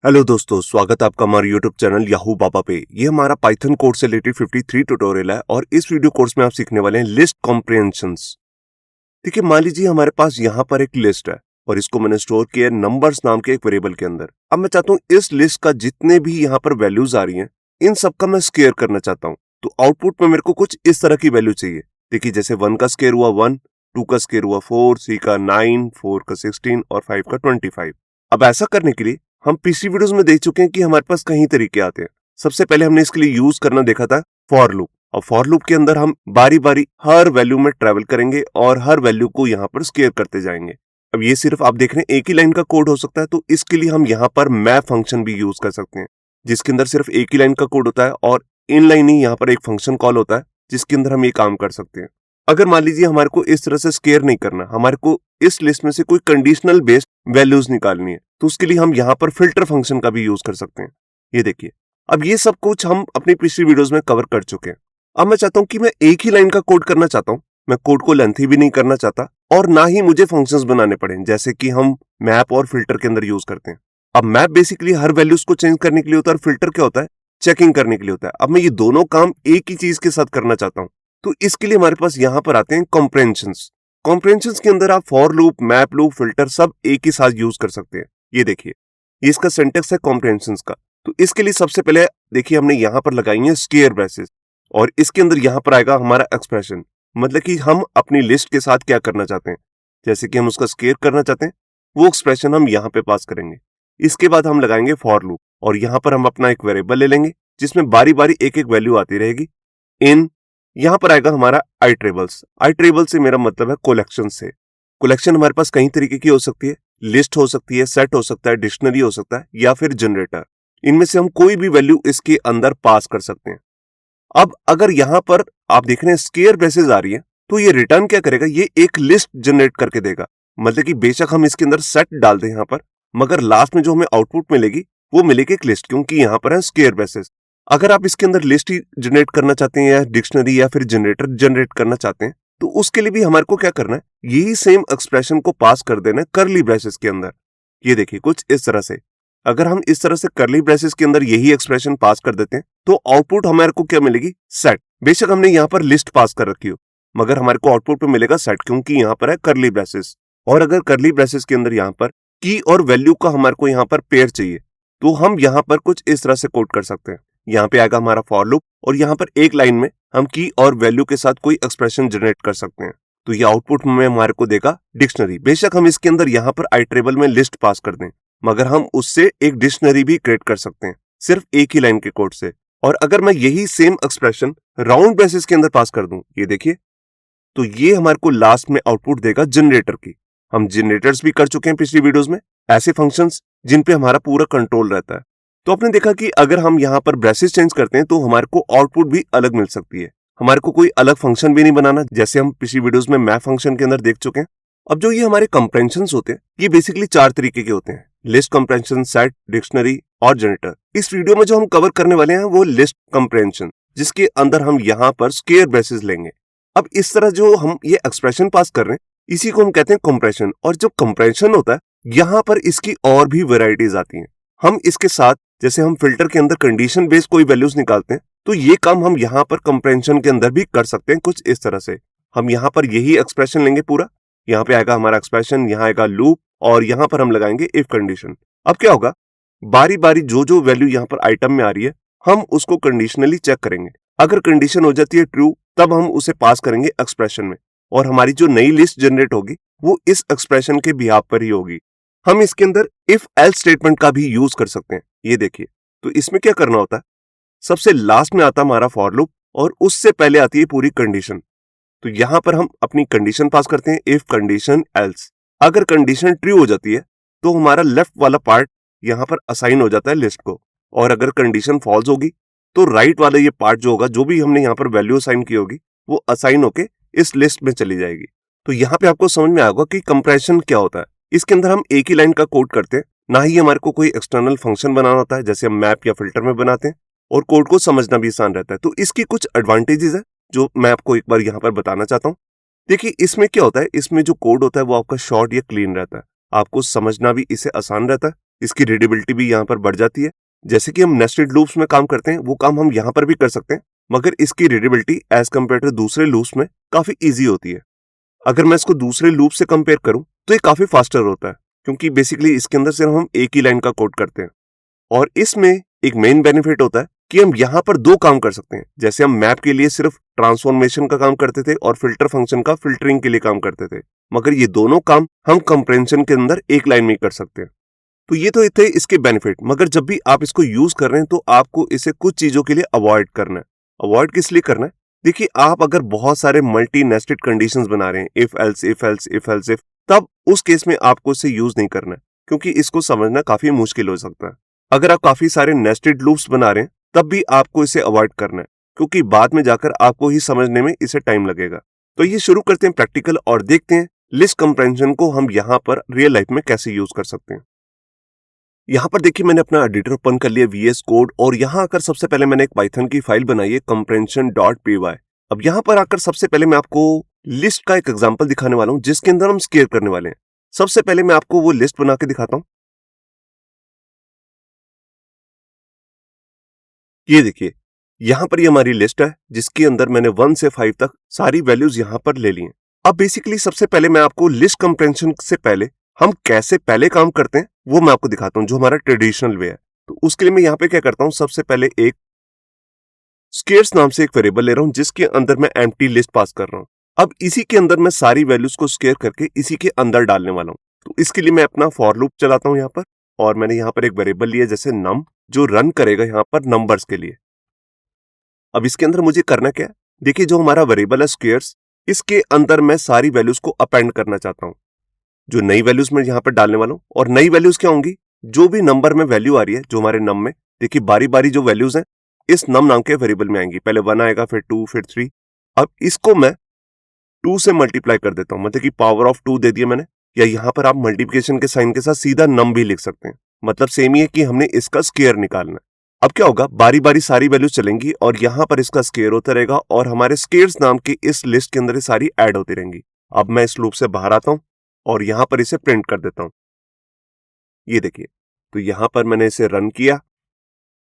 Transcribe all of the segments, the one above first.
Hello दोस्तों, स्वागत है आपका हमारे यूट्यूब चैनल याहू बाबा पे। ये हमारा पाइथन कोड से रिलेटेड 53 ट्यूटोरियल है और इस वीडियो कोर्स में आप सीखने वाले हैं लिस्ट कॉम्प्रिहेंशंस। देखिए, मान लीजिए हमारे पास यहाँ पर एक लिस्ट है और इसको मैंने स्टोर किया है नंबर्स नाम के एक वेरिएबल के अंदर। अब मैं चाहता हूँ इस लिस्ट का जितने भी यहाँ पर वैल्यूज आ रही हैं, इन सबका मैं स्केयर करना चाहता हूँ। तो आउटपुट में मेरे को कुछ इस तरह की वैल्यू चाहिए। देखिए, जैसे 1 का स्केयर हुआ 1, 2 का स्केयर हुआ 4, 3 का 9, 4 का 16 और 5 का 25। अब ऐसा करने के लिए हम पिछली वीडियोस में देख चुके हैं कि हमारे पास कई तरीके आते हैं। सबसे पहले हमने इसके लिए यूज करना देखा था फॉर लूप। और फॉर लूप के अंदर हम बारी बारी हर वैल्यू में ट्रेवल करेंगे और हर वैल्यू को यहाँ पर स्केयर करते जाएंगे। अब ये सिर्फ आप देख रहे हैं एक ही लाइन का कोड हो सकता है, तो इसके लिए हम यहाँ पर मैप फंक्शन भी यूज कर सकते हैं, जिसके अंदर सिर्फ एक ही लाइन का कोड होता है और इन लाइन ही यहाँ पर एक फंक्शन कॉल होता है जिसके अंदर हम ये काम कर सकते हैं। अगर मान लीजिए हमारे को इस तरह से स्केयर नहीं करना, हमारे को इस लिस्ट में से कोई कंडीशनल बेस्ड वैल्यूज निकालनी है, तो उसके लिए हम यहाँ पर फिल्टर फंक्शन का भी यूज कर सकते हैं। ये देखिए, अब ये सब कुछ हम अपनी पिछली वीडियोस में कवर कर चुके हैं। अब मैं चाहता हूं कि मैं एक ही लाइन का कोड करना चाहता हूं। मैं कोड को लेंथी भी नहीं करना चाहता और ना ही मुझे फंक्शंस बनाने पड़े, जैसे कि हम मैप और फिल्टर के अंदर यूज करते हैं। अब मैप बेसिकली हर वैल्यूज को चेंज करने के लिए होता है और फिल्टर क्या होता है, चेकिंग करने के लिए होता है। अब मैं ये दोनों काम एक ही चीज के साथ करना चाहता हूं, तो इसके लिए हमारे पास यहाँ पर आते हैं कॉम्प्रिहेंशंस। कॉम्प्रिहेंशंस के अंदर आप for loop, map loop, filter सब एक ही साथ यूज कर सकते हैं। ये देखिए, ये इसका सिंटैक्स है कॉम्प्रिहेंशंस का। तो इसके लिए सबसे पहले देखिए हमने यहाँ पर लगाई है स्केयर ब्रेसेस और इसके अंदर यहाँ पर आएगा हमारा एक्सप्रेशन, मतलब कि हम अपनी लिस्ट के साथ क्या करना चाहते हैं। जैसे कि हम उसका स्केयर करना चाहते हैं, वो एक्सप्रेशन हम यहाँ पे पास करेंगे। इसके बाद हम लगाएंगे फॉर लूप और यहाँ पर हम अपना एक वेरिएबल ले लेंगे जिसमें बारी बारी एक एक वैल्यू आती रहेगी। इन यहाँ पर आएगा हमारा आई ट्रेबल्स। आई ट्रेबल से मेरा मतलब है कलेक्शन से। कलेक्शन हमारे पास कई तरीके की हो सकती है, लिस्ट हो सकती है, सेट हो सकता है, डिक्शनरी हो सकता है या फिर जनरेटर। इनमें से हम कोई भी वैल्यू इसके अंदर पास कर सकते हैं। अब अगर यहाँ पर आप देख रहे हैं स्केयर ब्रेसेस आ रही है, तो ये रिटर्न क्या करेगा, ये एक लिस्ट जनरेट करके देगा। मतलब कि बेशक हम इसके अंदर सेट डाल दें यहाँ पर, मगर लास्ट में जो हमें आउटपुट मिलेगी वो मिलेगी एक लिस्ट, क्योंकि यहाँ पर है स्केयर ब्रेसेस। अगर आप इसके अंदर लिस्ट ही जनरेट करना चाहते हैं या डिक्शनरी या फिर जनरेटर जनरेट करना चाहते हैं, तो उसके लिए भी हमारे को क्या करना है, यही सेम एक्सप्रेशन को पास कर देना है करली ब्रेसेस के अंदर। ये देखिए कुछ इस तरह से। अगर हम इस तरह से करली ब्रेसेस के अंदर यही एक्सप्रेशन पास कर देते हैं, तो आउटपुट हमारे को क्या मिलेगी, सेट। बेशक हमने यहाँ पर लिस्ट पास कर रखी हो, मगर हमारे को आउटपुट पे मिलेगा सेट, क्योंकि यहाँ पर है करली ब्रेसेस। और अगर करली ब्रेसेस के अंदर यहाँ पर की और वैल्यू का हमारे को यहाँ पर पेयर चाहिए, तो हम यहाँ पर कुछ इस तरह से कोड कर सकते हैं। यहाँ पे आएगा हमारा फॉर लूप और यहाँ पर एक लाइन में हम की और वैल्यू के साथ कोई एक्सप्रेशन जनरेट कर सकते हैं। तो ये आउटपुट में हमारे को देगा डिक्शनरी। बेशक हम इसके अंदर यहाँ पर आई ट्रेबल में लिस्ट पास कर दें, मगर हम उससे एक डिक्शनरी भी क्रिएट कर सकते हैं सिर्फ एक ही लाइन के कोड से। और अगर मैं यही सेम एक्सप्रेशन राउंड ब्रेसेस के अंदर पास कर दूं, ये देखिए, तो ये हमारे को लास्ट में आउटपुट देगा जनरेटर की। हम जनरेटर्स भी कर चुके हैं पिछली वीडियोस में, ऐसे फंक्शंस जिन पे हमारा पूरा कंट्रोल रहता है। तो आपने देखा कि अगर हम यहाँ पर ब्रेसेस चेंज करते हैं तो हमारे को आउटपुट भी अलग मिल सकती है। हमारे को कोई अलग फंक्शन भी नहीं बनाना, जैसे हम पिछली वीडियोस में मैप फंक्शन के अंदर देख चुके हैं। अब जो ये हमारे कंप्रेंशंस होते हैं, ये बेसिकली 4 तरीके के होते हैं: लिस्ट कंप्रेंशन, सेट, डिक्शनरी और जनरेटर। इस वीडियो में जो हम कवर करने वाले हैं वो लिस्ट कंप्रेंशन, जिसके अंदर हम यहाँ पर स्केयर ब्रेसेस लेंगे। अब इस तरह जो हम ये एक्सप्रेशन पास कर रहे हैं, इसी को हम कहते हैं कंप्रेशन। और जो कंप्रेशन होता है, यहाँ पर इसकी और भी वेराइटीज आती हैं। हम इसके साथ, जैसे हम फिल्टर के अंदर कंडीशन बेस्ड कोई वैल्यूज निकालते हैं, तो ये काम हम यहाँ पर कंप्रेंशन के अंदर भी कर सकते हैं कुछ इस तरह से। हम यहाँ पर यही एक्सप्रेशन लेंगे पूरा, यहाँ पे आएगा हमारा एक्सप्रेशन, यहाँ आएगा लूप और यहाँ पर हम लगाएंगे इफ कंडीशन। अब क्या होगा, बारी बारी जो जो वैल्यू यहाँ पर आइटम में आ रही है, हम उसको कंडीशनली चेक करेंगे। अगर कंडीशन हो जाती है ट्रू, तब हम उसे पास करेंगे एक्सप्रेशन में और हमारी जो नई लिस्ट जनरेट होगी वो इस एक्सप्रेशन के बिहाफ पर ही होगी। हम इसके अंदर इफ एल्स स्टेटमेंट का भी यूज कर सकते हैं। ये देखिए, तो इसमें क्या करना होता है, सबसे लास्ट में आता हमारा फॉर लूप और उससे पहले आती है पूरी कंडीशन। तो यहां पर हम अपनी कंडीशन पास करते हैं, इफ कंडीशन एल्स। अगर कंडीशन ट्रू हो जाती है तो हमारा लेफ्ट वाला पार्ट यहां पर असाइन हो जाता है लिस्ट को, और अगर कंडीशन फॉल्स होगी तो राइट वाला ये पार्ट जो होगा, जो भी हमने यहाँ पर वैल्यू असाइन की होगी, वो असाइन होके इस लिस्ट में चली जाएगी। तो यहाँ पे आपको समझ में आएगा कि कंप्रेशन क्या होता है। इसके अंदर हम एक ही लाइन का कोड करते हैं, ना ही हमारे को कोई एक्सटर्नल फंक्शन बनाना होता है जैसे हम मैप या फिल्टर में बनाते हैं, और कोड को समझना भी आसान रहता है। तो इसकी कुछ एडवांटेजेस है जो मैं आपको एक बार यहाँ पर बताना चाहता हूँ। देखिए, इसमें क्या होता है, इसमें जो कोड होता है वो आपका शॉर्ट या क्लीन रहता है, आपको समझना भी इसे आसान रहता है इसकी रीडेबिलिटी भी यहाँ पर बढ़ जाती है। जैसे कि हम नेस्टेड लूप्स में काम करते हैं वो काम हम यहाँ पर भी कर सकते हैं, मगर इसकी रीडेबिलिटी एज कम्पेयर टू दूसरे लूप्स में काफी ईजी होती है। अगर मैं इसको दूसरे लूप से कंपेयर करूं तो ये काफी फास्टर होता है, क्योंकि बेसिकली इसके अंदर सिर्फ हम एक ही लाइन का कोड करते हैं। और इसमें एक मेन बेनिफिट होता है कि हम यहाँ पर दो काम कर सकते हैं। जैसे हम मैप के लिए सिर्फ ट्रांसफॉर्मेशन का काम करते थे और फिल्टर फंक्शन का फिल्टरिंग के लिए काम करते थे, मगर ये दोनों काम हम कंप्रेंशन के अंदर एक लाइन में ही कर सकते हैं। तो ये तो थे इसके बेनिफिट, मगर जब भी आप इसको यूज कर रहे हैं तो आपको इसे कुछ चीजों के लिए अवॉइड करना है। अवॉइड किस लिए करना है? देखिए, आप अगर बहुत सारे मल्टी नेस्टेड कंडीशंस बना रहे हैं, if else if else if else if, तब उस केस में आपको इसे यूज नहीं करना है, क्योंकि इसको समझना काफी मुश्किल हो सकता है। अगर आप काफी सारे नेस्टेड लूप्स बना रहे हैं तब भी आपको इसे अवॉइड करना है, क्योंकि बाद में जाकर आपको ही समझने में इसे टाइम लगेगा। तो ये शुरू करते हैं प्रैक्टिकल और देखते हैं लिस्ट कंप्रेंशन को हम यहाँ पर रियल लाइफ में कैसे यूज कर सकते हैं। यहाँ पर देखिए, मैंने अपना एडिटर ओपन कर लिया VS कोड, और यहाँ आकर सबसे पहले मैंने एक पाइथन की फाइल बनाई है comprehension.py। अब यहाँ पर आकर सबसे पहले मैं आपको लिस्ट का एक एग्जांपल दिखाने वाला हूँ जिसके अंदर हम स्केयर करने वाले हैं। सबसे पहले मैं आपको वो लिस्ट बना के दिखाता हूँ। ये देखिए, यहाँ पर ये हमारी लिस्ट है जिसके अंदर मैंने 1 से 5 तक सारी वैल्यूज यहाँ पर ले ली हैं। अब बेसिकली सबसे पहले मैं आपको लिस्ट कंप्रेंशन से पहले हम कैसे पहले काम करते हैं वो मैं आपको दिखाता हूँ, जो हमारा ट्रेडिशनल वे है। तो उसके लिए मैं यहाँ पे क्या करता हूँ, सबसे पहले एक स्केयर्स नाम से एक वेरिएबल ले रहा हूँ जिसके अंदर मैं एम्प्टी लिस्ट पास कर रहा हूँ। अब इसी के अंदर मैं सारी वैल्यूज को स्केयर करके इसी के अंदर डालने वाला हूँ। तो इसके लिए मैं अपना फॉर लूप चलाता हूँ यहाँ पर, और मैंने यहाँ पर एक वेरिएबल लिया जैसे नम, जो रन करेगा यहाँ पर नंबर्स के लिए। अब इसके अंदर मुझे करना क्या है, देखिए जो हमारा वेरिएबल है स्क्वेयर्स, इसके अंदर मैं सारी वैल्यूज को अपेंड करना चाहता हूँ, जो नई वैल्यूज मैं यहाँ पर डालने वाला हूँ। और नई वैल्यूज क्या होंगी, जो भी नंबर में वैल्यू आ रही है जो हमारे नम में, देखिए बारी बारी जो वैल्यूज हैं इस नम नाम के वेरिएबल में आएंगी। पहले 1 आएगा, फिर 2, फिर 3। अब इसको मैं 2 से मल्टीप्लाई कर देता हूँ, मतलब कि पावर ऑफ 2 दे दिया मैंने। या यहाँ पर आप मल्टीप्लिकेशन के साइन के साथ सीधा नम भी लिख सकते हैं, मतलब सेम ही है कि हमने इसका स्क्वायर निकालना है। अब क्या होगा, बारी बारी सारी वैल्यूज चलेंगी और यहाँ पर इसका स्क्वायर होता रहेगा, और हमारे स्क्वायर्स नाम की इस लिस्ट के अंदर ये सारी ऐड होती रहेंगी। अब मैं इस लूप से बाहर आता हूँ और यहाँ पर इसे प्रिंट कर देता हूँ। ये देखिए, तो यहाँ पर मैंने इसे रन किया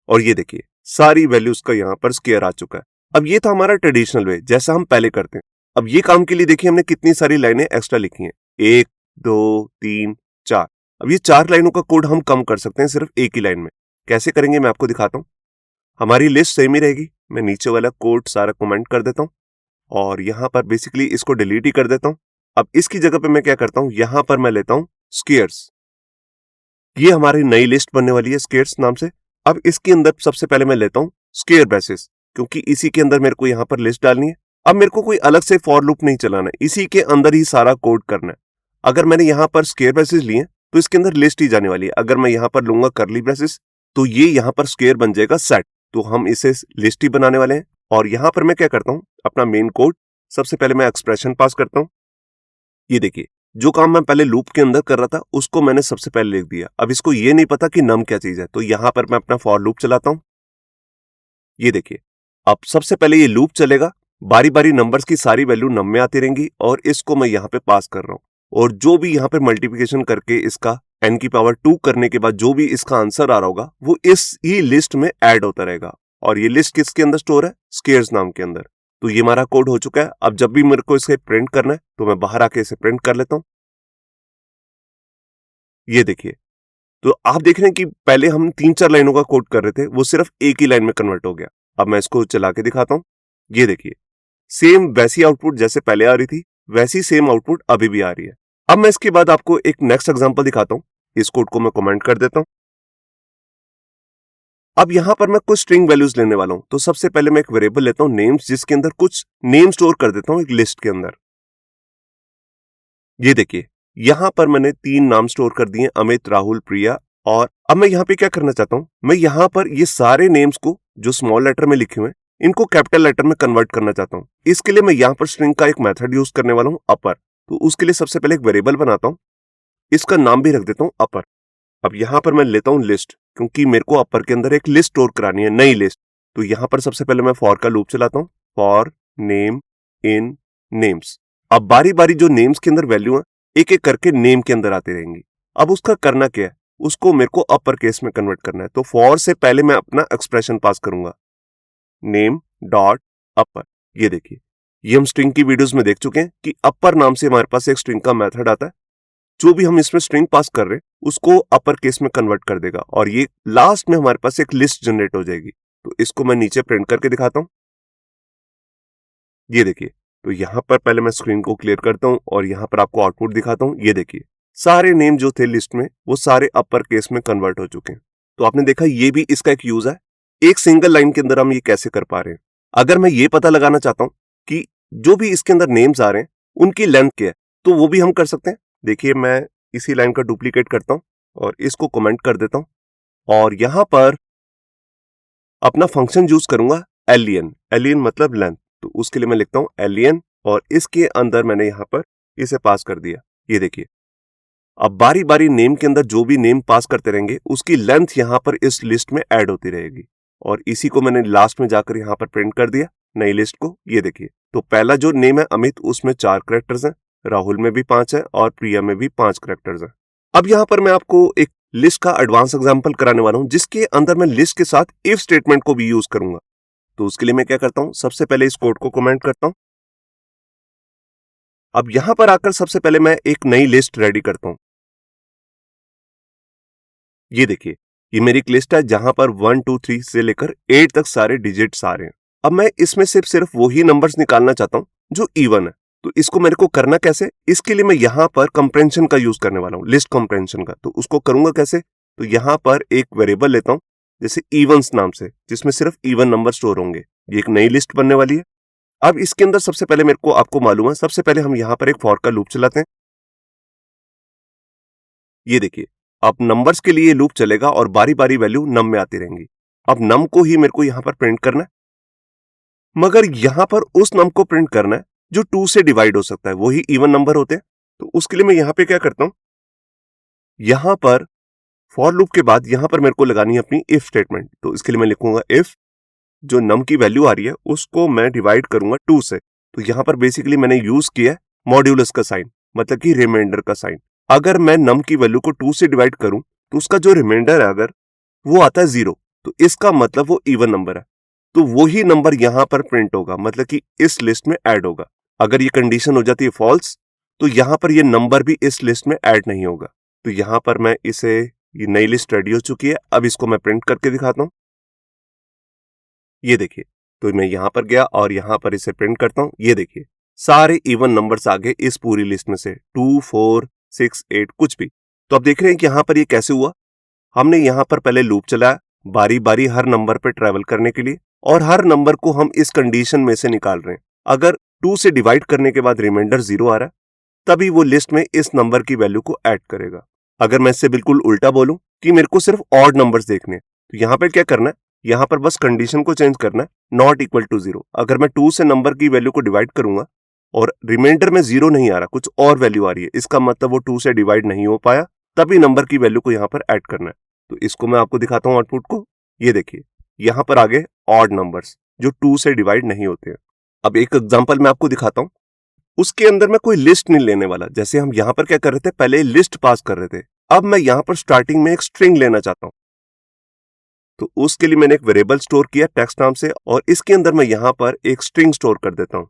और ये देखिए सारी वैल्यूज का यहाँ पर स्क्वायर आ चुका है। अब ये था हमारा ट्रेडिशनल वे, जैसा हम पहले करते हैं। अब ये काम के लिए देखिए हमने कितनी सारी लाइनें एक्स्ट्रा लिखी हैं, 1, 2, 3, 4। अब ये 4 लाइनों का कोड हम कम कर सकते हैं सिर्फ एक ही लाइन में। कैसे करेंगे मैं आपको दिखाता हूँ। हमारी लिस्ट सेम ही रहेगी, मैं नीचे वाला कोड सारा कमेंट कर देता हूँ और यहाँ पर बेसिकली इसको डिलीट ही कर देता हूँ। अब इसकी जगह पे मैं क्या करता हूँ, यहाँ पर मैं लेता हूँ स्क्वायर्स। ये हमारी नई लिस्ट बनने वाली है स्क्वायर्स नाम से। अब इसके अंदर सबसे पहले मैं लेता हूँ स्क्वायर ब्रेसेस, क्योंकि इसी के अंदर मेरे को यहाँ पर लिस्ट डालनी है। अब मेरे को कोई अलग से फॉर लूप नहीं चलाना है, इसी के अंदर ही सारा कोड करना है। अगर मैंने यहाँ पर स्क्वायर ब्रेसेस लिए तो इसके अंदर लिस्ट ही जाने वाली है। अगर मैं यहाँ पर लूंगा करली ब्रेसेस तो ये यहाँ पर स्क्वायर बन जाएगा सेट, तो हम इसे लिस्ट ही बनाने वाले हैं। और यहाँ पर मैं क्या करता हूँ, अपना मेन कोड सबसे पहले मैं एक्सप्रेशन पास करता हूँ। ये देखिए, जो काम मैं पहले लूप के अंदर कर रहा था उसको मैंने सबसे पहले लिख दिया। अब इसको ये नहीं पता कि नम क्या चीज है, तो यहाँ पर मैं अपना फॉर लूप चलाता हूँ। ये देखिए, अब सबसे पहले ये लूप चलेगा, बारी बारी नंबर्स की सारी वैल्यू नम में आती रहेंगी और इसको मैं यहाँ पे पास कर रहा हूँ। और जो भी यहाँ पे मल्टीप्लिकेशन करके इसका n की पावर 2 करने के बाद जो भी इसका आंसर आ रहा होगा वो इस ही लिस्ट में ऐड होता रहेगा। और ये लिस्ट किसके अंदर स्टोर है, स्क्वायर्स नाम के अंदर। तो ये हमारा कोड हो चुका है। अब जब भी मेरे को इसे प्रिंट करना है तो मैं बाहर आके इसे प्रिंट कर लेता हूँ। ये देखिए, तो आप देख रहे हैं कि पहले हम 3-4 लाइनों का कोड कर रहे थे, वो सिर्फ एक ही लाइन में कन्वर्ट हो गया। अब मैं इसको चला के दिखाता हूँ। ये देखिए, सेम वैसी आउटपुट जैसे पहले आ रही थी वैसी सेम आउटपुट अभी भी आ रही है। अब मैं इसके बाद आपको एक नेक्स्ट एग्जांपल दिखाता हूँ। इस कोड को मैं कमेंट कर देता हूँ। अब यहाँ पर मैं कुछ स्ट्रिंग वैल्यूज लेने वाला हूँ, तो सबसे पहले मैं एक वेरिएबल लेता हूँ नेम्स, जिसके अंदर कुछ नेम स्टोर कर देता हूँ एक लिस्ट के अंदर। ये देखिए, यहाँ पर मैंने 3 नाम स्टोर कर दिए, अमित, राहुल, प्रिया। और अब मैं यहाँ पे क्या करना चाहता हूँ, मैं यहाँ पर ये सारे नेम्स को जो स्मॉल लेटर में लिखे हुए हैं इनको कैपिटल लेटर में कन्वर्ट करना चाहता हूँ। इसके लिए मैं यहाँ पर स्ट्रिंग का एक मेथड यूज करने वाला हूँ, अपर। तो उसके लिए सबसे पहले एक वेरिएबल बनाता हूँ, इसका नाम भी रख देता हूँ अपर। अब यहाँ पर मैं लेता हूँ लिस्ट, क्योंकि मेरे को अपर के अंदर एक लिस्ट स्टोर करानी है, नई लिस्ट। तो यहाँ पर सबसे पहले मैं फॉर का लूप चलाता हूँ, फॉर नेम इन नेम्स। अब बारी बारी जो नेम्स के अंदर वैल्यू है एक एक करके नेम के अंदर आती रहेंगी। अब उसका करना क्या है, उसको मेरे को अपर केस में कन्वर्ट करना है। तो फॉर से पहले मैं अपना एक्सप्रेशन पास करूंगा, नेम डॉट अपर। ये देखिए, ये हम स्ट्रिंग की वीडियोस में देख चुके हैं कि अपर नाम से हमारे पास एक स्ट्रिंग का मेथड आता है। जो भी हम इसमें स्ट्रिंग पास कर रहे हैं उसको अपर केस में कन्वर्ट कर देगा और ये लास्ट में हमारे पास एक लिस्ट जनरेट हो जाएगी। तो इसको मैं नीचे प्रिंट करके दिखाता हूं। ये देखिए, तो यहां पर पहले मैं स्क्रीन को क्लियर करता हूं और यहां पर आपको आउटपुट दिखाता हूं। ये देखिए, सारे नेम जो थे लिस्ट में वो सारे अपर केस में कन्वर्ट हो चुके हैं। तो आपने देखा, ये भी इसका एक यूज है। एक सिंगल लाइन के अंदर हम ये कैसे कर पा रहे हैं। अगर मैं ये पता लगाना चाहता हूं कि जो भी इसके अंदर नेम्स आ रहे हैं उनकी लेंथ क्या है, तो वो भी हम कर सकते हैं। देखिए, मैं इसी लाइन का डुप्लीकेट करता हूं और इसको कमेंट कर देता हूं और यहां पर अपना फंक्शन यूज करूंगा एलियन। एलियन मतलब लेंथ। तो उसके लिए मैं लिखता हूं एलियन और इसके अंदर मैंने यहां पर इसे पास कर दिया। ये देखिए, अब बारी बारी नेम के अंदर जो भी नेम पास करते रहेंगे उसकी लेंथ यहां पर इस लिस्ट में ऐड होती रहेगी और इसी को मैंने लास्ट में जाकर यहां पर प्रिंट कर दिया नई लिस्ट को। ये देखिए, तो पहला जो नेम है अमित, उसमें 4 कैरेक्टर्स हैं, राहुल में भी 5 है और प्रिया में भी 5 कैरेक्टर्स हैं। अब यहां पर मैं आपको एक लिस्ट का एडवांस एग्जांपल कराने वाला हूं जिसके अंदर मैं लिस्ट के साथ इफ स्टेटमेंट को भी यूज करूंगा। तो उसके लिए मैं क्या करता हूं, सबसे पहले इस कोड को कमेंट करता हूं। अब यहां पर आकर सबसे पहले मैं एक नई लिस्ट रेडी करता हूं। ये देखिए, ये मेरी एक लिस्ट है जहां पर 1 2 3 से लेकर 8 तक सारे डिजिट्स आ रहे हैं। अब मैं इसमें सिर्फ वही नंबर्स निकालना चाहता हूं जो इवन है। तो इसको मेरे को करना कैसे, इसके लिए मैं यहां पर कंप्रेंशन का यूज करने वाला हूं, लिस्ट कंप्रेंशन का। तो उसको करूंगा कैसे, तो यहां पर एक वेरिएबल लेता हूं जैसे इवन्स नाम से, जिसमें सिर्फ इवन नंबर स्टोर होंगे। ये एक नई लिस्ट बनने वाली है। अब इसके अंदर सबसे पहले मेरे को आपको मालूम है, सबसे पहले हम यहां पर एक फॉर का लूप चलाते हैं। ये देखिए, अब नंबर्स के लिए ये लूप चलेगा और बारी बारी वैल्यू नम में आती रहेंगी। अब नम को ही मेरे को यहां पर प्रिंट करना है, मगर यहां पर उस नम को प्रिंट करना है जो 2 से डिवाइड हो सकता है, वही इवन नंबर होते हैं। तो उसके लिए मैं यहां पे क्या करता हूं, यहां पर फॉर लूप के बाद यहां पर मेरे को लगानी है अपनी इफ स्टेटमेंट। तो इसके लिए मैं लिखूंगा इफ जो नम की वैल्यू आ रही है उसको मैं डिवाइड करूंगा 2 से। तो यहां पर बेसिकली मैंने यूज किया है मॉड्यूलस का साइन, मतलब कि रिमाइंडर का साइन। अगर मैं नम की वैल्यू को 2 से डिवाइड करूं तो उसका जो रिमाइंडर है अगर वो आता है 0, तो इसका मतलब वो इवन नंबर है। तो वही नंबर यहां पर प्रिंट होगा, मतलब कि इस लिस्ट में ऐड होगा। अगर ये कंडीशन हो जाती है फॉल्स, तो यहां पर ये नंबर भी इस लिस्ट में ऐड नहीं होगा। तो यहां पर मैं इसे, ये नई लिस्ट रेडी हो चुकी है। अब इसको मैं प्रिंट करके दिखाता हूं। ये देखिए, तो मैं यहां पर गया और यहां पर इसे प्रिंट करता हूं। ये देखिए, सारे इवन नंबर्स आ गए इस पूरी लिस्ट में से, 2 4 6 8 कुछ भी। तो आप देख रहे हैं कि यहां पर ये कैसे हुआ। हमने यहां पर पहले लूप चलाया बारी बारी हर नंबर पे ट्रेवल करने के लिए, और हर नंबर को हम इस कंडीशन में से निकाल रहे हैं। अगर 2 से डिवाइड करने के बाद रिमाइंडर 0 आ रहा है, तभी वो लिस्ट में इस नंबर की वैल्यू को ऐड करेगा। अगर मैं इससे बिल्कुल उल्टा बोलूं कि मेरे को सिर्फ ऑड नंबर्स देखने हैं, तो यहां पर क्या करना है, यहां पर बस कंडीशन को चेंज करना है, नॉट इक्वल टू 0। अगर मैं 2 से नंबर की वैल्यू को डिवाइड करूंगा और रिमाइंडर में 0 नहीं आ रहा, कुछ और वैल्यू आ रही है, इसका मतलब वो 2 से डिवाइड नहीं हो पाया, तभी नंबर की वैल्यू को यहां पर ऐड करना है। तो इसको मैं आपको दिखाता हूं आउटपुट को। ये देखिए, यहां पर आ गए ऑड नंबर्स जो 2 से डिवाइड नहीं होते हैं। अब एक एग्जांपल मैं आपको दिखाता हूं। उसके अंदर मैं कोई लिस्ट नहीं लेने वाला। जैसे हम यहां पर क्या कर रहे थे, पहले लिस्ट पास कर रहे थे, अब मैं यहां पर स्टार्टिंग में एक स्ट्रिंग लेना चाहता हूं। तो उसके लिए मैंने एक वेरिएबल स्टोर किया टेक्स्ट नाम से, और इसके अंदर मैं यहां पर एक स्ट्रिंग स्टोर कर देता हूं।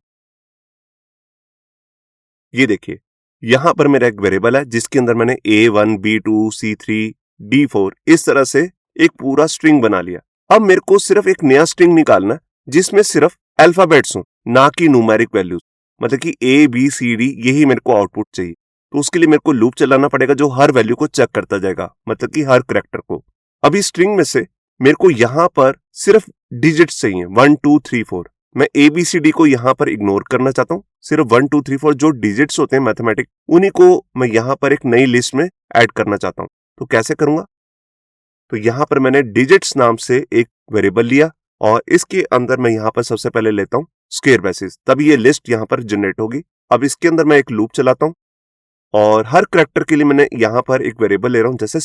ये देखिए, यहां पर मेरा एक वेरिएबल है जिसके अंदर मैंने A1 B2 C3 D4 इस तरह से एक पूरा स्ट्रिंग बना लिया। अब मेरे को सिर्फ एक नया स्ट्रिंग निकालना है जिसमें सिर्फ अल्फाबेट्स हो, ना कि न्यूमेरिक वैल्यूज, मतलब कि A B C D यही मेरे को आउटपुट चाहिए। तो उसके लिए मेरे को लूप चलाना पड़ेगा जो हर वैल्यू को चेक करता जाएगा, मतलब कि हर कैरेक्टर को। अभी स्ट्रिंग में से मेरे को यहां पर सिर्फ डिजिट्स चाहिए 1 2 3 4। मैं ABCD को यहां पर इग्नोर करना चाहता हूं, सिर्फ 1 2 3 4 जो डिजिट्स होते हैं मैथमेटिक, उन्हीं को मैं यहां पर एक नई लिस्ट में ऐड करना चाहता हूं। तो कैसे करूंगा, तो यहां पर मैंने डिजिट्स नाम से एक वेरिएबल लिया और इसके अंदर मैं यहां पर सबसे पहले लेता हूं स्क्वायर बेसिस, तभी ये लिस्ट यहां पर जनरेट होगी। अब इसके अंदर मैं एक लूप चलाता हूं और हर करेक्टर के लिए मैंने यहां पर एक वेरिएबल ले रहा हूं, जैसे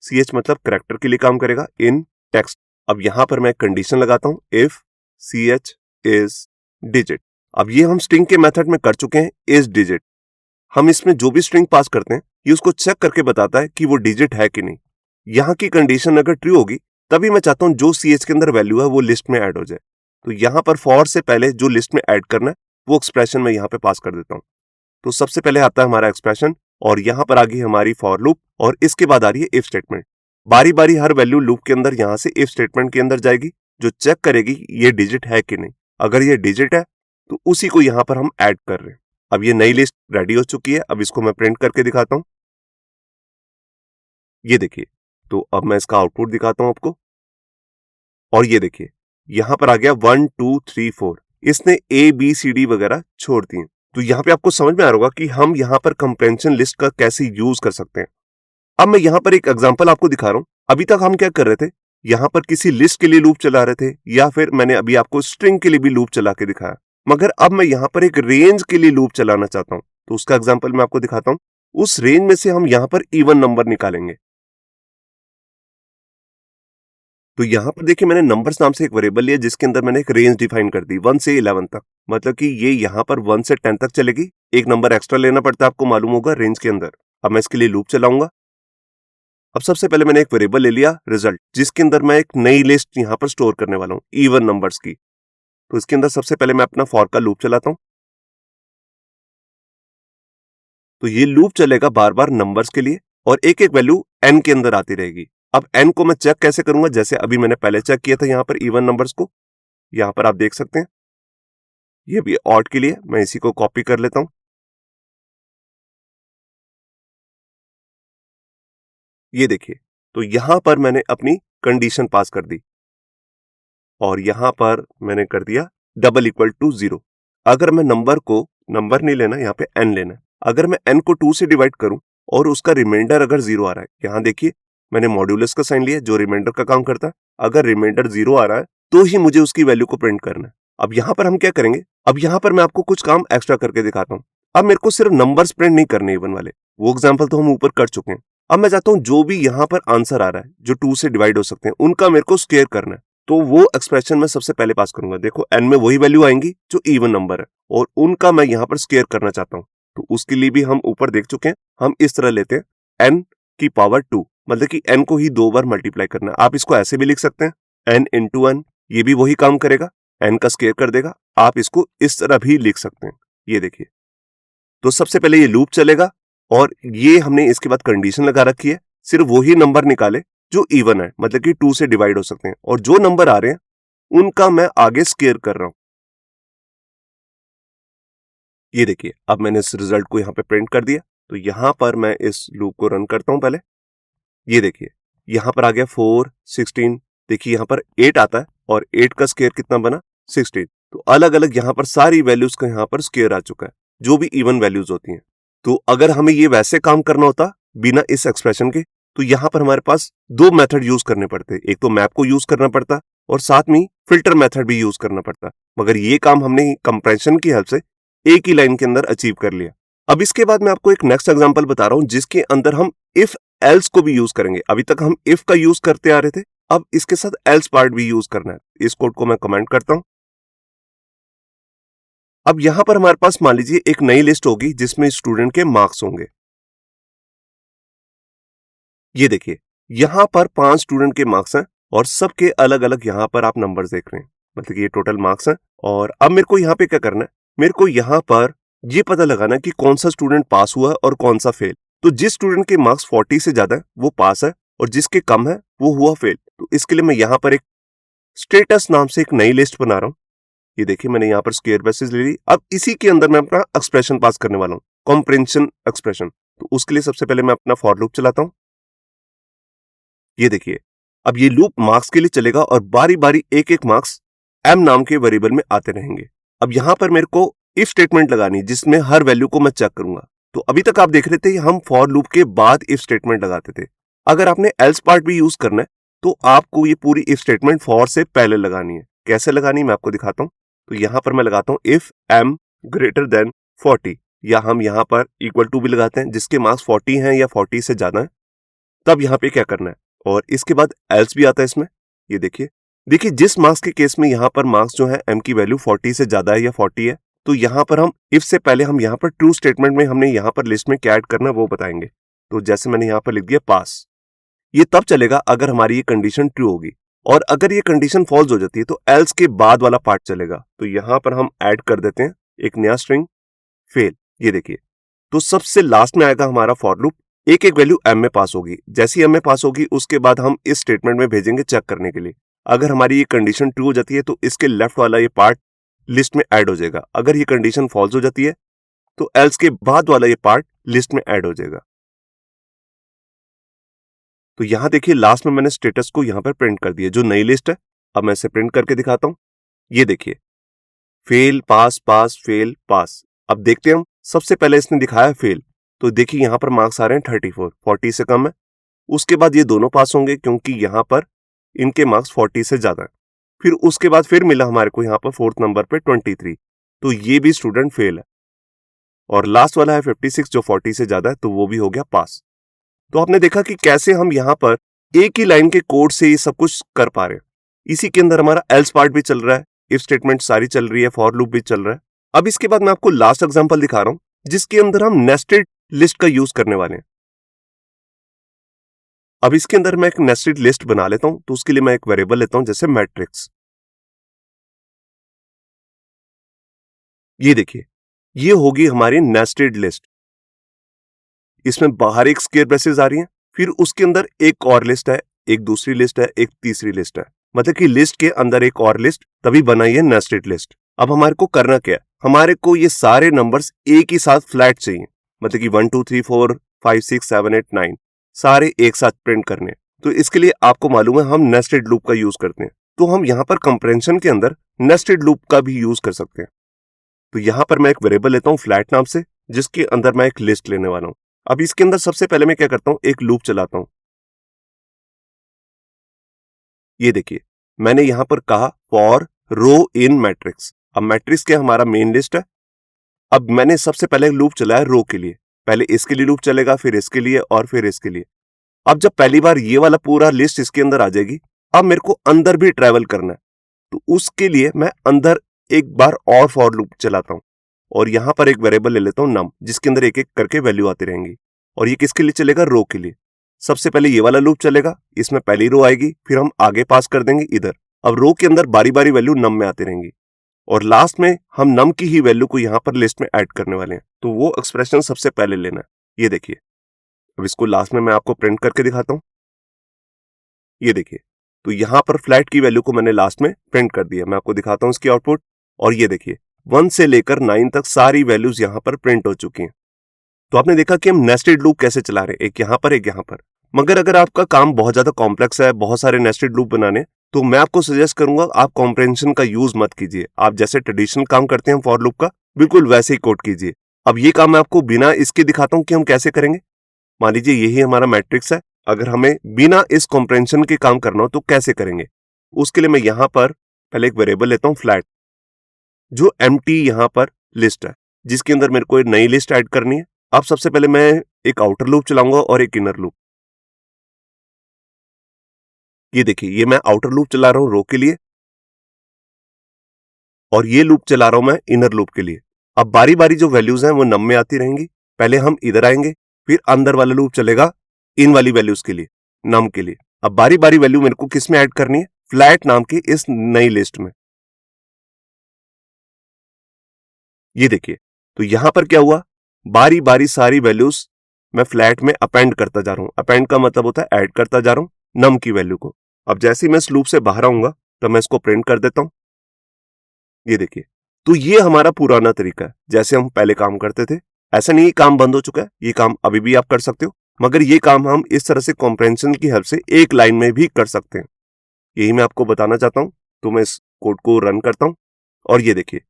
CH मतलब करेक्टर के लिए काम करेगा इन टेक्स्ट। अब यहां पर मैं कंडीशन लगाता हूं, इफ CH इज डिजिट। अब ये हम स्ट्रिंग के मेथड में कर चुके हैं, इज डिजिट। हम इसमें जो भी स्ट्रिंग पास करते हैं ये उसको चेक करके बताता है कि वो डिजिट है कि नहीं। यहाँ की कंडीशन अगर ट्रू होगी तभी मैं चाहता हूँ जो CH के अंदर वैल्यू है वो लिस्ट में ऐड हो जाए। तो यहाँ पर फॉर से पहले जो लिस्ट में ऐड करना है वो एक्सप्रेशन में यहाँ पे पास कर देता हूँ। तो सबसे पहले आता है हमारा एक्सप्रेशन और यहाँ पर आ गई हमारी फॉर लूप और इसके बाद आ रही है इफ स्टेटमेंट। बारी बारी हर वैल्यू लूप के अंदर यहाँ से इफ स्टेटमेंट के अंदर जाएगी जो चेक करेगी ये डिजिट है कि नहीं। अगर ये डिजिट है तो उसी को यहाँ पर हम ऐड कर रहे हैं। अब ये नई लिस्ट रेडी हो चुकी है। अब इसको मैं प्रिंट करके दिखाता हूँ। ये देखिए, तो अब मैं इसका आउटपुट दिखाता हूँ आपको और ये देखिए यहाँ पर आ गया 1 2 3 4। इसने ABCD वगैरह छोड़ दिए। तो यहाँ पे आपको समझ में आ रहा होगा कि हम यहाँ पर कंप्रेंशन लिस्ट का कैसे यूज कर सकते हैं। अब मैं यहाँ पर एक एग्जांपल आपको दिखा रहा हूँ। अभी तक हम क्या कर रहे थे, यहाँ पर किसी लिस्ट के लिए लूप चला रहे थे या फिर मैंने अभी आपको स्ट्रिंग के लिए भी लूप चला के दिखाया, मगर अब मैं यहाँ पर एक रेंज के लिए लूप चलाना चाहता हूँ। तो उसका एग्जाम्पल मैं आपको दिखाता हूँ। उस रेंज में से हम यहाँ पर इवन नंबर निकालेंगे। तो यहाँ पर देखिए मैंने नंबर्स नाम से एक वेरिएबल लिया जिसके अंदर मैंने एक रेंज डिफाइन कर दी 1 से 11 तक। मतलब कि ये यहाँ पर 1 से 10 तक चलेगी। एक नंबर एक्स्ट्रा लेना पड़ता है, आपको मालूम होगा, रेंज के अंदर। अब मैं इसके लिए लूप चलाऊंगा। अब सबसे पहले मैंने एक वेरिएबल ले लिया रिजल्ट, जिसके अंदर मैं एक नई लिस्ट यहाँ पर स्टोर करने वाला हूँ इवन नंबर्स की। तो इसके अंदर सबसे पहले मैं अपना फॉर का लूप चलाता हूँ। तो ये लूप चलेगा बार बार नंबर्स के लिए और एक एक वैल्यू n के अंदर आती रहेगी। अब n को मैं चेक कैसे करूंगा, जैसे अभी मैंने पहले चेक किया था यहाँ पर इवन नंबर्स को। यहाँ पर आप देख सकते हैं ये भी ऑड के लिए। मैं इसी को कॉपी कर लेता हूं। ये देखिए, तो यहां पर मैंने अपनी कंडीशन पास कर दी और यहां पर मैंने कर दिया डबल इक्वल टू 0। अगर मैं नंबर नहीं लेना, यहाँ पे n लेना है। अगर मैं n को 2 से डिवाइड करूं और उसका रिमाइंडर अगर 0 आ रहा है, यहाँ देखिए मैंने मॉड्यूलस का साइन लिया जो रिमाइंडर का काम करता है। अगर रिमाइंडर 0 आ रहा है तो ही मुझे उसकी वैल्यू को प्रिंट करना है। अब यहाँ पर हम क्या करेंगे, अब यहाँ पर मैं आपको कुछ काम एक्स्ट्रा करके दिखाता हूँ। अब मेरे को सिर्फ नंबर्स प्रिंट नहीं करने इवन वाले, वो एग्जाम्पल तो हम ऊपर कर चुके हैं। अब मैं चाहता हूँ जो भी यहाँ पर आंसर आ रहा है जो 2 से डिवाइड हो सकते हैं उनका मेरे को स्क्वायर करना है। तो वो एक्सप्रेशन मैं सबसे पहले पास करूंगा। देखो n में वही वैल्यू आएंगी जो इवन नंबर है और उनका मैं यहाँ पर स्क्वायर करना चाहता हूँ। तो उसके लिए भी हम ऊपर देख चुके हैं। हम इस तरह लेते हैं n की पावर 2, मतलब कि n को ही 2 बार मल्टीप्लाई करना है। आप इसको ऐसे भी लिख सकते हैं n इंटू n, ये भी वही काम करेगा, n का स्क्वायर कर देगा। आप इसको इस तरह भी लिख सकते हैं। ये देखिए, तो सबसे पहले ये लूप चलेगा और ये हमने इसके बाद कंडीशन लगा रखी है, सिर्फ वही नंबर निकाले जो इवन है, मतलब कि 2 से डिवाइड हो सकते हैं, और जो नंबर आ रहे हैं उनका मैं आगे स्क्वायर कर रहा हूं। ये देखिए, अब मैंने इस रिजल्ट को यहाँ पे प्रिंट कर दिया। तो यहां पर मैं इस लूप को रन करता हूं पहले। ये देखिए, यहां पर आ गया 4 16। देखिए यहां पर 8 आता है और 8 का स्क्वायर कितना बना 16। तो अलग अलग यहां पर सारी वैल्यूज का यहां पर स्क्वायर आ चुका है जो भी इवन वैल्यूज होती हैं। तो अगर हमें ये वैसे काम करना होता बिना इस एक्सप्रेशन के, तो यहाँ पर हमारे पास 2 मेथड यूज करने पड़ते। एक तो मैप को यूज करना पड़ता और साथ में फिल्टर मेथड भी यूज करना पड़ता, मगर ये काम हमने कंप्रेशन की हेल्प से एक ही लाइन के अंदर अचीव कर लिया। अब इसके बाद मैं आपको एक नेक्स्ट एग्जांपल बता रहा हूं जिसके अंदर हम इफ एल्स को भी यूज करेंगे। अभी तक हम इफ का यूज करते आ रहे थे, अब इसके साथ एल्स पार्ट भी यूज करना है। इस कोड को मैं कमेंट करता हूं। अब यहां पर हमारे पास मान लीजिए एक नई लिस्ट होगी जिसमें स्टूडेंट के मार्क्स होंगे। ये देखिए, यहां पर 5 स्टूडेंट के मार्क्स हैं और सबके अलग अलग यहां पर आप नंबर देख रहे हैं, मतलब कि ये टोटल मार्क्स हैं। और अब मेरे को यहां पे क्या करना है, मेरे को यहां पर ये पता लगाना है कि कौन सा स्टूडेंट पास हुआ और कौन सा फेल। तो जिस स्टूडेंट के मार्क्स 40 से ज्यादा है वो पास है और जिसके कम है वो हुआ फेल। तो इसके लिए मैं यहां पर एक स्टेटस नाम से एक नई लिस्ट बना रहा हूं। ये देखिए, मैंने यहाँ पर स्क्वायर ब्रैकेट्स ले ली। अब इसी के अंदर मैं अपना एक्सप्रेशन पास करने वाला हूँ, कॉम्प्रेंशन एक्सप्रेशन। तो उसके लिए सबसे पहले मैं अपना फॉर लूप चलाता हूँ। ये देखिए, अब ये लूप मार्क्स के लिए चलेगा और बारी बारी एक एक मार्क्स m नाम के वेरिएबल में आते रहेंगे। अब यहाँ पर मेरे को इफ स्टेटमेंट लगानी है जिसमें हर वैल्यू को मैं चेक करूंगा। तो अभी तक आप देख रहे थे हम फॉर लूप के बाद इफ स्टेटमेंट लगाते थे। अगर आपने एल्स पार्ट भी यूज करना है तो आपको ये पूरी इफ स्टेटमेंट फॉर से पहले लगानी है। कैसे लगानी मैं आपको दिखाता हूँ। तो यहाँ पर मैं लगाता हूँ इफ m ग्रेटर देन 40, या हम यहाँ पर इक्वल टू भी लगाते हैं, जिसके मार्क्स 40 हैं या 40 से ज्यादा है तब यहाँ पे क्या करना है। और इसके बाद एल्स भी आता है इसमें। ये देखिए जिस मार्क्स के केस में यहाँ पर मार्क्स जो है m की वैल्यू 40 से ज्यादा है या 40 है, तो यहाँ पर हम इफ से पहले हम यहाँ पर ट्रू स्टेटमेंट में हमने यहाँ पर लिस्ट में क्या ऐड करना है वो बताएंगे। तो जैसे मैंने यहाँ पर लिख दिया पास। ये तब चलेगा अगर हमारी ये कंडीशन ट्रू होगी, और अगर ये कंडीशन फॉल्स हो जाती है तो एल्स के बाद वाला पार्ट चलेगा। तो यहां पर हम ऐड कर देते हैं एक नया स्ट्रिंग फेल। ये देखिए, तो सबसे लास्ट में आएगा हमारा फॉर लूप, एक एक वैल्यू m में पास होगी। जैसी m में पास होगी उसके बाद हम इस स्टेटमेंट में भेजेंगे चेक करने के लिए। अगर हमारी ये कंडीशन ट्रू हो जाती है तो इसके लेफ्ट वाला ये पार्ट लिस्ट में ऐड हो जाएगा। अगर ये कंडीशन फॉल्स हो जाती है तो एल्स के बाद वाला ये पार्ट लिस्ट में ऐड हो जाएगा। तो यहां देखिए, लास्ट में मैंने स्टेटस को यहां पर प्रिंट कर दिया जो नई लिस्ट है। अब मैं इसे प्रिंट करके दिखाता हूं। ये देखिए, fail pass pass fail pass. अब देखते हैं हम, सबसे पहले इसने दिखाया फेल, तो देखिए यहां पर मार्क्स आ रहे हैं 34, 40 से कम है। उसके बाद ये दोनों पास होंगे क्योंकि यहां पर इनके मार्क्स 40 से ज्यादा है। फिर उसके बाद फिर मिला हमारे को यहां पर 4th नंबर पे 23, तो ये भी स्टूडेंट फेल है। और लास्ट वाला है 56 जो 40 से ज्यादा है, तो वो भी हो गया पास। तो आपने देखा कि कैसे हम यहां पर एक ही लाइन के कोड से ये सब कुछ कर पा रहे हैं। इसी के अंदर हमारा एल्स पार्ट भी चल रहा है, इफ स्टेटमेंट सारी चल रही है, फॉर लूप भी चल रहा है। अब इसके बाद मैं आपको लास्ट एग्जांपल दिखा रहा हूं जिसके अंदर हम नेस्टेड लिस्ट का यूज करने वाले हैं। अब इसके अंदर मैं एक नेस्टेड लिस्ट बना लेता हूं, तो उसके लिए मैं एक वेरिएबल लेता हूं जैसे मैट्रिक्स। ये देखिए, ये होगी हमारी नेस्टेड लिस्ट। इसमें बाहर एक स्क्वायर ब्रेसेस आ रही हैं, फिर उसके अंदर एक और लिस्ट है, एक दूसरी लिस्ट है, एक तीसरी लिस्ट है। मतलब कि लिस्ट के अंदर एक और लिस्ट, तभी बनाई है नेस्टेड लिस्ट। अब हमारे को करना क्या है, हमारे को ये सारे नंबर्स एक ही साथ फ्लैट चाहिए। मतलब कि 1 2 3 4 5 6 7 8 9 सारे एक साथ प्रिंट करने हैं। तो इसके लिए आपको मालूम है हम नेस्टेड लूप का यूज करते हैं, तो हम यहाँ पर कंप्रेंशन के अंदर नेस्टेड लूप का भी यूज कर सकते हैं। तो यहाँ पर मैं एक वेरिएबल लेता हूँ फ्लैट नाम से, जिसके अंदर मैं एक लिस्ट लेने वाला हूँ। अब इसके अंदर सबसे पहले मैं क्या करता हूं, एक लूप चलाता हूं। ये देखिए, मैंने यहां पर कहा फॉर रो इन मैट्रिक्स। अब मैट्रिक्स क्या हमारा मेन लिस्ट है। अब मैंने सबसे पहले लूप चलाया रो के लिए, पहले इसके लिए लूप चलेगा, फिर इसके लिए और फिर इसके लिए। अब जब पहली बार ये वाला पूरा लिस्ट इसके अंदर आ जाएगी, अब मेरे को अंदर भी ट्रैवल करना है, तो उसके लिए मैं अंदर एक बार और फॉर लूप चलाता हूं, और यहां पर एक वेरिएबल ले लेता हूं नम, जिसके अंदर एक एक करके वैल्यू आती रहेंगी। और ये किसके लिए चलेगा, रो के लिए। सबसे पहले ये वाला लूप चलेगा, इसमें पहली रो आएगी, फिर हम आगे पास कर देंगे इधर। अब रो के अंदर बारी बारी वैल्यू नम में आती रहेंगी, और लास्ट में हम नम की ही वैल्यू को यहां पर लिस्ट में ऐड करने वाले हैं। तो वो एक्सप्रेशन सबसे पहले लेना है। ये देखिए, अब इसको लास्ट में मैं आपको प्रिंट करके दिखाता हूं। ये देखिए, तो यहां पर फ्लैट की वैल्यू को मैंने लास्ट में प्रिंट कर दिया। मैं आपको दिखाता हूं इसकी आउटपुट। और ये देखिए, 1 से लेकर 9 तक सारी वैल्यूज यहां पर प्रिंट हो चुकी हैं। तो आपने देखा कि हम नेस्टेड लूप कैसे चला रहे हैं, एक यहां पर एक यहां पर। मगर अगर आपका काम बहुत ज्यादा कॉम्प्लेक्स है, बहुत सारे नेस्टेड लूप बनाने, तो मैं आपको सजेस्ट करूंगा आप कॉम्प्रेंशन का यूज मत कीजिए। आप जैसे ट्रेडिशनल काम करते हैं फॉर लूप का, बिल्कुल वैसे ही कोड कीजिए। अब ये काम मैं आपको बिना इसके दिखाता हूं कि हम कैसे करेंगे। मान लीजिए यही हमारा मैट्रिक्स है, अगर हमें बिना इस कॉम्प्रेंशन के काम करना हो तो कैसे करेंगे। उसके लिए मैं यहां पर पहले एक वेरिएबल लेता हूं फ्लैट, जो एम्प्टी यहां पर लिस्ट है, जिसके अंदर मेरे को एक नई लिस्ट ऐड करनी है। अब सबसे पहले मैं एक आउटर लूप चलाऊंगा और एक इनर लूप। ये देखिए, ये मैं आउटर लूप चला रहा हूं रो के लिए, और ये लूप चला रहा हूं मैं इनर लूप के लिए। अब बारी बारी जो वैल्यूज हैं वो नम में आती रहेंगी। पहले हम इधर आएंगे, फिर अंदर वाला लूप चलेगा इन वाली वैल्यूज के लिए, नम के लिए। अब बारी बारी वैल्यू मेरे को किस में ऐड करनी है, फ्लैट नाम की इस नई लिस्ट में। ये देखिए, तो यहां पर क्या हुआ, बारी बारी सारी वैल्यूज मैं फ्लैट में अपेंड करता जा रहा हूं। अपेंड का मतलब होता है ऐड करता जा रहा हूं नम की वैल्यू को। अब जैसे ही मैं इस लूप से बाहर आऊंगा तो मैं इसको प्रिंट कर देता हूं। ये देखिए, तो ये हमारा पुराना तरीका है, जैसे हम पहले काम करते थे। ऐसा नहीं काम बंद हो चुका है, ये काम अभी भी आप कर सकते हो, मगर ये काम हम इस तरह से कॉम्प्रेंशन की हेल्प से एक लाइन में भी कर सकते हैं। यही मैं आपको बताना चाहता हूं। तो मैं इस कोड को रन करता हूं, और ये देखिए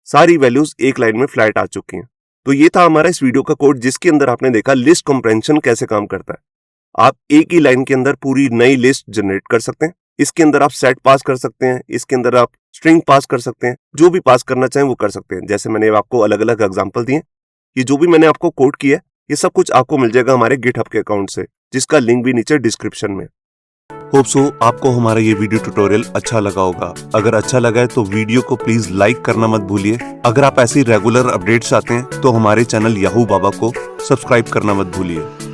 सारी वैल्यूज एक लाइन में फ्लैट आ चुकी हैं। तो ये था हमारा इस वीडियो का कोड, जिसके अंदर आपने देखा लिस्ट कॉम्प्रेंशन कैसे काम करता है। आप एक ही लाइन के अंदर पूरी नई लिस्ट जनरेट कर सकते हैं। इसके अंदर आप सेट पास कर सकते हैं, इसके अंदर आप स्ट्रिंग पास कर सकते हैं, जो भी पास करना चाहें वो कर सकते हैं। जैसे मैंने आपको अलग अलग एग्जांपल दिए, ये जो भी मैंने आपको कोड किया है, ये सब कुछ आपको मिल जाएगा हमारे गिटहब के अकाउंट से, जिसका लिंक भी नीचे डिस्क्रिप्शन में। होप सो आपको हमारा ये वीडियो ट्यूटोरियल अच्छा लगा होगा। अगर अच्छा लगा है तो वीडियो को प्लीज लाइक करना मत भूलिए। अगर आप ऐसी रेगुलर अपडेट्स चाहते हैं तो हमारे चैनल याहू बाबा को सब्सक्राइब करना मत भूलिए।